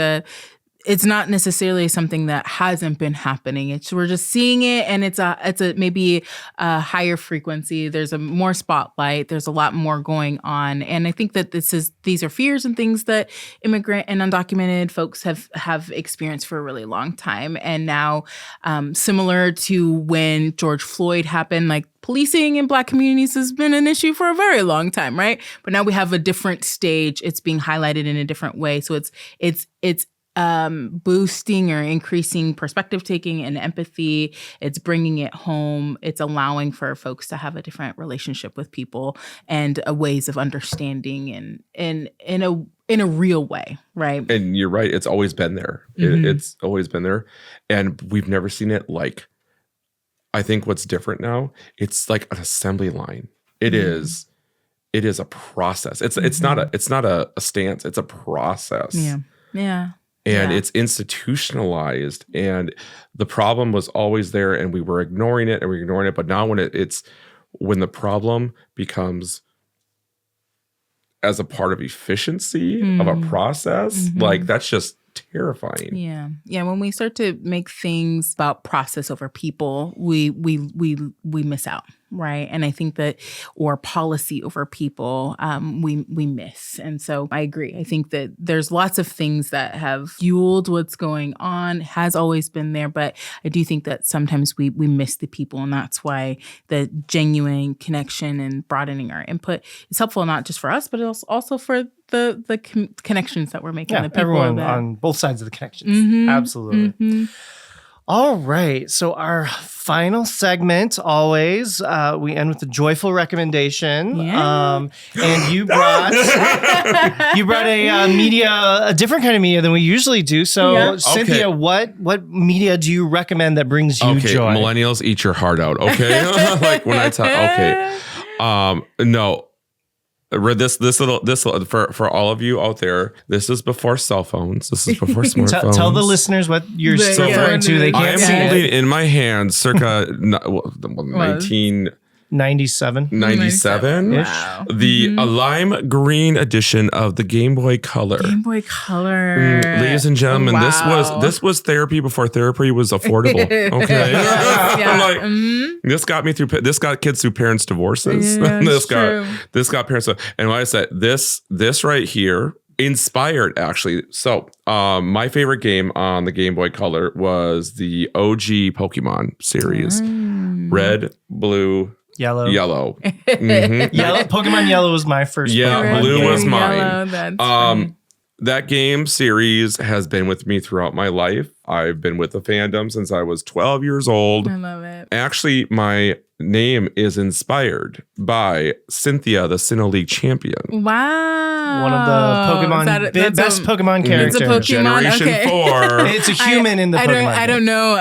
it's not necessarily something that hasn't been happening. We're just seeing it, and it's a maybe a higher frequency. There's a more spotlight. There's a lot more going on, and I think that these are fears and things that immigrant and undocumented folks have experienced for a really long time. And now, similar to when George Floyd happened, like policing in Black communities has been an issue for a very long time, right? But now we have a different stage. It's being highlighted in a different way. So it's boosting or increasing perspective taking and empathy. It's bringing it home. It's allowing for folks to have a different relationship with people and ways of understanding and in a real way, right? And you're right. It's always been there. It's always been there, and we've never seen it like. I think what's different now, it's like an assembly line. It is a process. It's not a stance. It's a process. Yeah. And it's institutionalized, and the problem was always there, and we were ignoring it. But now when when the problem becomes as a part of efficiency of a process, like that's just terrifying. Yeah. When we start to make things about process over people, we miss out, right? And I think that, or policy over people, we miss. And so I agree. I think that there's lots of things that have fueled what's going on, has always been there, but I do think that sometimes we miss the people, and that's why the genuine connection and broadening our input is helpful, not just for us, but also for the connections that we're making. Yeah, the people everyone that, on both sides of the connections. Absolutely. All right. So our final segment, always, we end with a joyful recommendation. Yeah. And you brought a different kind of media than we usually do. So Cynthia, what media do you recommend that brings you joy? Millennials, eat your heart out. Okay. Like when I tell, no. This little for all of you out there, this is before cell phones. This is before smartphones. Tell the listeners what you're referring to. They can't see I'm holding it. in my hand circa 1997. Wow. The lime green edition of the Game Boy Color. Game Boy Color. Ladies and gentlemen, this was therapy before therapy was affordable. Okay. This got me through. This got kids through parents' divorces. This got parents. And like I said, this right here inspired actually. So my favorite game on the Game Boy Color was the OG Pokemon series. Red, blue, Yellow. Yellow. Pokemon Yellow was my first. Yeah, blue was mine. Yellow, that's that game series has been with me throughout my life. I've been with the fandom since I was 12 years old. I love it. Actually, my name is inspired by Cynthia, the Sinnoh League champion. Wow. One of the Pokemon, best Pokemon characters. It's a Pokemon? Generation 4. It's a human in the Pokemon. I don't know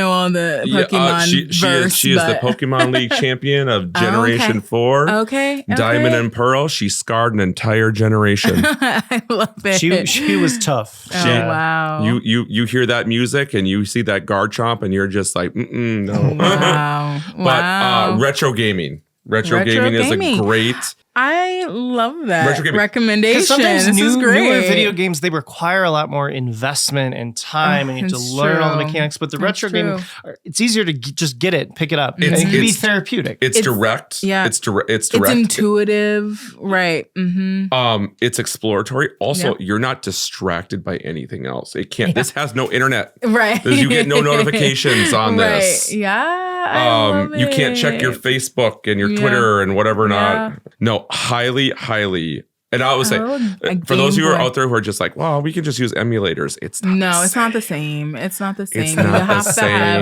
all the Pokemon she is the Pokemon League champion of Generation 4. Okay. Diamond and Pearl. She scarred an entire generation. I love it. She was tough. Wow. You hear that music and you see that Garchomp and you're just like, no. Wow. But retro gaming. Retro gaming is a great. I love that recommendation. Sometimes this is great. Newer video games, they require a lot more investment and time, and you have to learn all the mechanics. But the retro game, it's easier to just get it, pick it up. It can be therapeutic. It's direct. Yeah. It's direct. It's intuitive. Right. It's exploratory. Also, you're not distracted by anything else. It can't. This has no internet. Right. You get no notifications on this. Yeah. I love you can't check your Facebook and your Twitter and whatever not. No, highly. And I would say, for those of you who are out there who are just like, well, we can just use emulators. It's not the same. It's not the same. It's you not have the to same. have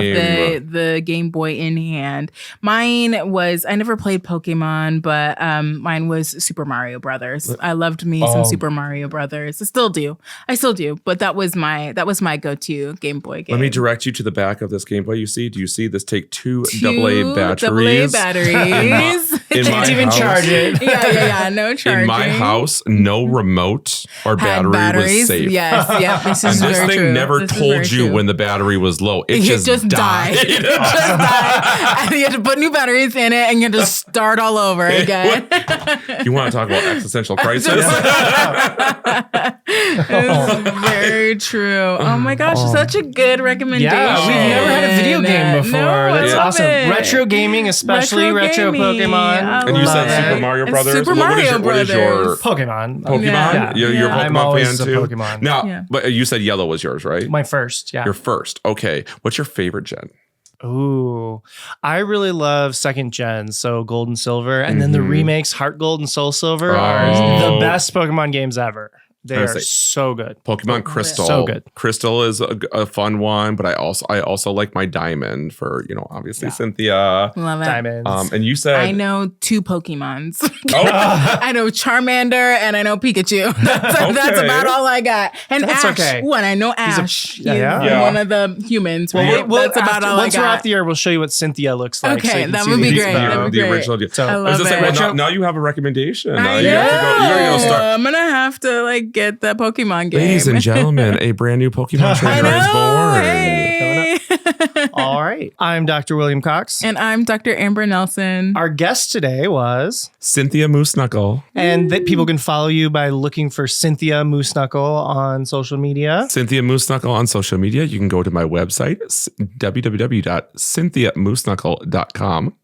the Game Boy in hand. Mine was, I never played Pokemon, but mine was Super Mario Brothers. I loved me some Super Mario Brothers. I still do. But that was my go-to Game Boy game. Let me direct you to the back of this Game Boy. Do you see this? Take two AA batteries. You can't even charge it. Yeah. No charging. In my house, no remote or battery was safe. Yes. This is and this very thing true. never told you when the battery was low. It just died. It just died. And you had to put new batteries in it and you had to start all over again. You want to talk about existential crisis? It's very true. Oh my gosh, such a good recommendation. Yeah, we've never had a video game before. That's awesome. Retro gaming, especially retro Pokemon. And you said Super Mario Brothers. Super Mario Brothers. What is your Pokemon? Yeah. You're a Pokemon fan too. Pokemon. Now, but you said Yellow was yours, right? My first, yeah. Your first. Okay. What's your favorite gen? Ooh, I really love second gen, so Gold and Silver, and then the remakes, Heart Gold and Soul Silver, are the best Pokemon games ever. They are so good. Pokemon Crystal. So good. Crystal is a fun one, but I also like my Diamond for, obviously Cynthia. Love it. Diamonds. And you said I know 2 Pokemons. I know Charmander and I know Pikachu. That's about all I got. And that's Ash. okay. One, I know Ash. He's Yeah. one of the humans, right? That's about all I got. Once we're off the air, we'll show you what Cynthia looks like. Okay, so that would be great. The original. So, I love it. Now you have a recommendation. I know. I'm going to have to get the Pokemon game. Ladies and gentlemen, a brand new Pokemon trainer is born. Hey. All right. I'm Dr. William Cox. And I'm Dr. Amber Nelson. Our guest today was Cynthia Mooseknuckle. And that people can follow you by looking for Cynthia Mooseknuckle on social media. Cynthia Mooseknuckle on social media. You can go to my website, www.cynthiamooseknuckle.com.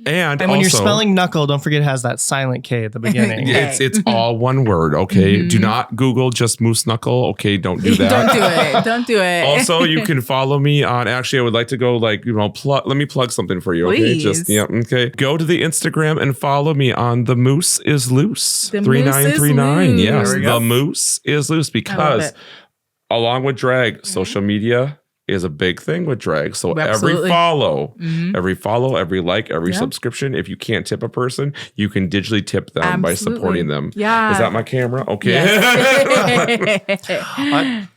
And when also, you're spelling knuckle, don't forget it has that silent K at the beginning. it's all one word, okay? Do not Google just moose knuckle, okay? Don't do that. Don't do it. Also, you can follow me on, actually, I would like to go let me plug something for you, okay? Please. Okay. Go to the Instagram and follow me on The Moose is Loose. The 3939. Moose is Yes, Loose. There we go. The Moose is Loose, because along with drag, social media is a big thing with drag. So Absolutely. every follow, every like, every subscription, if you can't tip a person, you can digitally tip them by supporting them. Yeah. Is that my camera? Okay. Yes.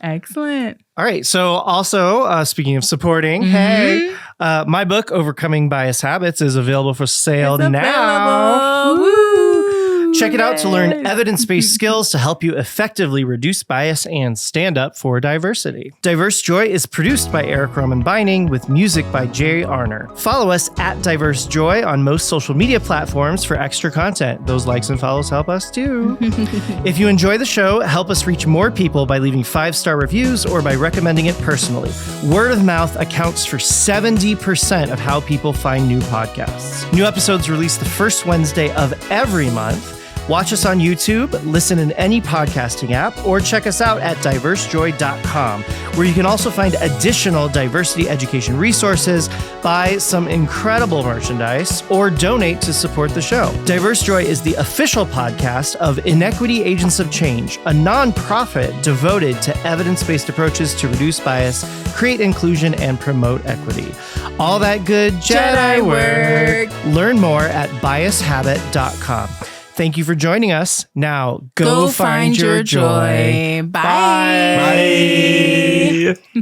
Excellent. All right. So also, speaking of supporting, hey, my book, Overcoming Bias Habits, is available for sale It's now. available. Woo. Check it out to learn evidence-based skills to help you effectively reduce bias and stand up for diversity. Diverse Joy is produced by Eric Roman Binding with music by Jay Arner. Follow us at Diverse Joy on most social media platforms for extra content. Those likes and follows help us too. If you enjoy the show, help us reach more people by leaving 5-star reviews or by recommending it personally. Word of mouth accounts for 70% of how people find new podcasts. New episodes released the first Wednesday of every month. Watch us on YouTube, listen in any podcasting app, or check us out at diversejoy.com, where you can also find additional diversity education resources, buy some incredible merchandise, or donate to support the show. Diverse Joy is the official podcast of Inequity Agents of Change, a nonprofit devoted to evidence-based approaches to reduce bias, create inclusion, and promote equity. All that good Jedi work. Learn more at biashabit.com. Thank you for joining us. Now, go find your joy. Bye. Bye.